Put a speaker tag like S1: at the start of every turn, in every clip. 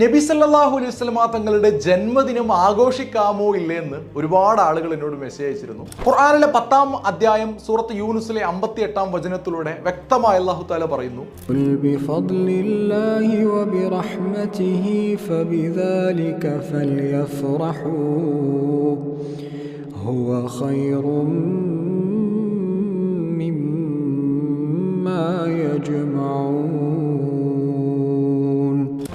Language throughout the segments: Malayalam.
S1: നബി സല്ലല്ലാഹു അലൈഹി വസല്ലമ തങ്ങളുടെ ജന്മദിനം ആഘോഷിക്കാമോ ഇല്ലേ എന്ന് ഒരുപാട് ആളുകൾ എന്നോട് മെസ്സേജ് അയച്ചിരുന്നു. ഖുർആനിലെ 10-ാം അധ്യായം സൂറത്ത് യൂനുസിലെ 58-ാം വചനത്തിലൂടെ വ്യക്തമായി അല്ലാഹു തആല പറയുന്നു,
S2: ബിഫദ്ലില്ലാഹി വബിറഹ്മതിഹി ഫബിദാലിക ഫൽയഫ്റഹൂ ഹുവ ഖൈറും മിമ്മാ യജ്മഊൻ.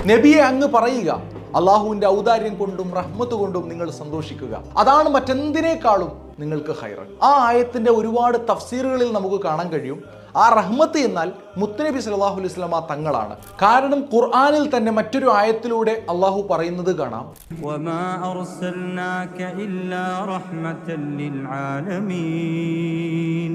S1: നബിയെ അങ്ങ് പറയുക, അള്ളാഹുവിന്റെ ഔദാര്യം കൊണ്ടും റഹ്മത്ത് കൊണ്ടും നിങ്ങൾ സന്തോഷിക്കുക, അതാണ് മറ്റെന്തിനേക്കാളും നിങ്ങൾക്ക് ഖൈർ. ആ ആയത്തിന്റെ ഒരുപാട് തഫ്സീറുകളിൽ നമുക്ക് കാണാൻ കഴിയും, ആ റഹ്മത്ത് എന്നാൽ മുത്തുനബി സല്ലല്ലാഹു അലൈഹി വസല്ലമ തങ്ങളാണ്. കാരണം ഖുർആനിൽ തന്നെ മറ്റൊരു ആയത്തിലൂടെ അള്ളാഹു പറയുന്നത് കാണാം,
S2: വമാ അർസൽനാക ഇല്ലാ റഹ്മതൻ ലിൽ ആലമീൻ.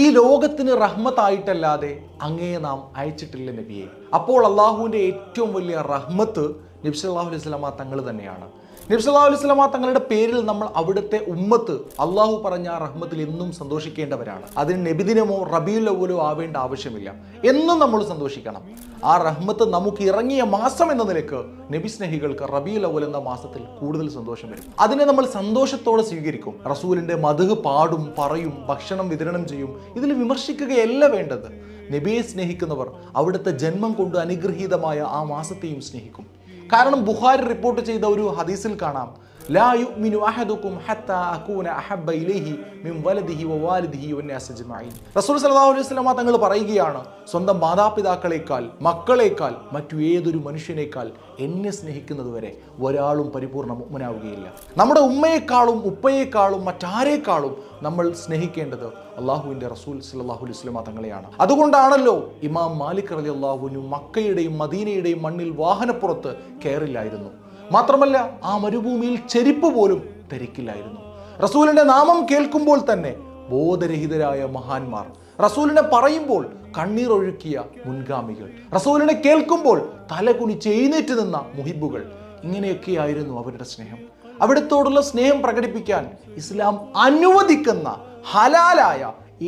S1: ഈ ലോകത്തിന് റഹ്മത്തായിട്ടല്ലാതെ അങ്ങയെ നാം അയച്ചിട്ടില്ല നബിയെ. അപ്പോൾ അള്ളാഹുവിന്റെ ഏറ്റവും വലിയ റഹ്മത്ത് നബി സല്ലല്ലാഹു അലൈഹി വസല്ലമ തങ്ങൾ തന്നെയാണ്. നബി സല്ലല്ലാഹു അലൈഹി വസല്ലമ തങ്ങളുടെ പേരിൽ നമ്മൾ അവിടുത്തെ ഉമ്മത്ത് അള്ളാഹു പറഞ്ഞ ആ റഹ്മത്തിൽ എന്നും സന്തോഷിക്കേണ്ടവരാണ്. അതിന് നബിദിനമോ റബീഉൽ അവ്വലോ ആവേണ്ട ആവശ്യമില്ല. എന്നും നമ്മൾ സന്തോഷിക്കണം. ആ റഹ്മത്ത് നമുക്ക് ഇറങ്ങിയ മാസം എന്ന നിലക്ക് നബി സ്നേഹികൾക്ക് റബീഉൽ അവ്വൽ എന്ന മാസത്തിൽ കൂടുതൽ സന്തോഷം വരും. അതിനെ നമ്മൾ സന്തോഷത്തോടെ സ്വീകരിക്കും. റസൂലിന്റെ മദ്ഹ് പാടും, പറയും, ഭക്ഷണം വിതരണം ചെയ്യും. ഇതിൽ വിമർശിക്കുകയല്ല വേണ്ടത്. നബിയെ സ്നേഹിക്കുന്നവർ അവിടുത്തെ ജന്മം കൊണ്ട് അനുഗ്രഹീതമായ ആ മാസത്തെയും സ്നേഹിക്കും. കാരണം ബുഖാരി റിപ്പോർട്ട് ചെയ്ത ഒരു ഹദീസിൽ കാണാം, ലാ യുഅ്മിനു അഹദുക്കും ഹത്താ അകൂന അഹബ്ബ ഇലൈഹി മിൻ വലദിഹി വവാലിദിഹി വന്നാസ് അജ്മഈൻ. റസൂൽ സല്ലല്ലാഹു അലൈഹി വസല്ലമ തങ്ങൾ പറയുകയാണ്, സ്വന്തം മാതാപിതാക്കളേക്കാൾ, മക്കളേക്കാൾ, മറ്റു ഏതൊരു മനുഷ്യനേക്കാൾ എന്നെ സ്നേഹിക്കുന്നതുവരെ ഒരാളും പരിപൂർണ്ണ മുഅ്മിനാവുകയില്ല. നമ്മുടെ ഉമ്മയെക്കാളും ഉപ്പയെക്കാളും മറ്റാരേക്കാളും നമ്മൾ സ്നേഹിക്കേണ്ടത് അള്ളാഹുവിന്റെ റസൂൽ സല്ലല്ലാഹു അലൈഹി വസല്ലമ തങ്ങളെയാണ്. അതുകൊണ്ടാണല്ലോ ഇമാം മാലിക് റളിയല്ലാഹു അൻഹു മക്കയുടെയും മദീനയുടെയും മണ്ണിൽ വാഹനപ്പുറത്ത് കയറില്ലായിരുന്നു. മാത്രമല്ല ആ മരുഭൂമിയിൽ ചെരുപ്പ് പോലും ധരിക്കില്ലായിരുന്നു. റസൂലിന്റെ നാമം കേൾക്കുമ്പോൾ തന്നെ ബോധരഹിതരായ മഹാന്മാർ, റസൂലിനെ പറയുമ്പോൾ കണ്ണീർ ഒഴുക്കിയ മുൻഗാമികൾ, റസൂലിനെ കേൾക്കുമ്പോൾ തലകുനിച്ച് എഴുന്നേറ്റ് നിന്ന മുഹിബുകൾ, ഇങ്ങനെയൊക്കെയായിരുന്നു അവരുടെ സ്നേഹം. അവിടത്തോടുള്ള സ്നേഹം പ്രകടിപ്പിക്കാൻ ഇസ്ലാം അനുവദിക്കുന്ന ഹലാലായ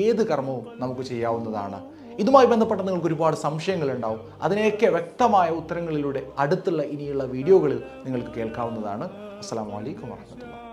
S1: ഏത് കർമ്മവും നമുക്ക് ചെയ്യാവുന്നതാണ്. ഇതുമായി ബന്ധപ്പെട്ട നിങ്ങൾക്ക് ഒരുപാട് സംശയങ്ങൾ ഉണ്ടാവും. അതിനെയൊക്കെ വ്യക്തമായ ഉത്തരങ്ങളിലൂടെ അടുത്തുള്ള ഇനിയുള്ള വീഡിയോകളിൽ നിങ്ങൾക്ക് കേൾക്കാവുന്നതാണ്. അസ്സലാമു അലൈക്കും വറഹ്മത്തുള്ളാഹി.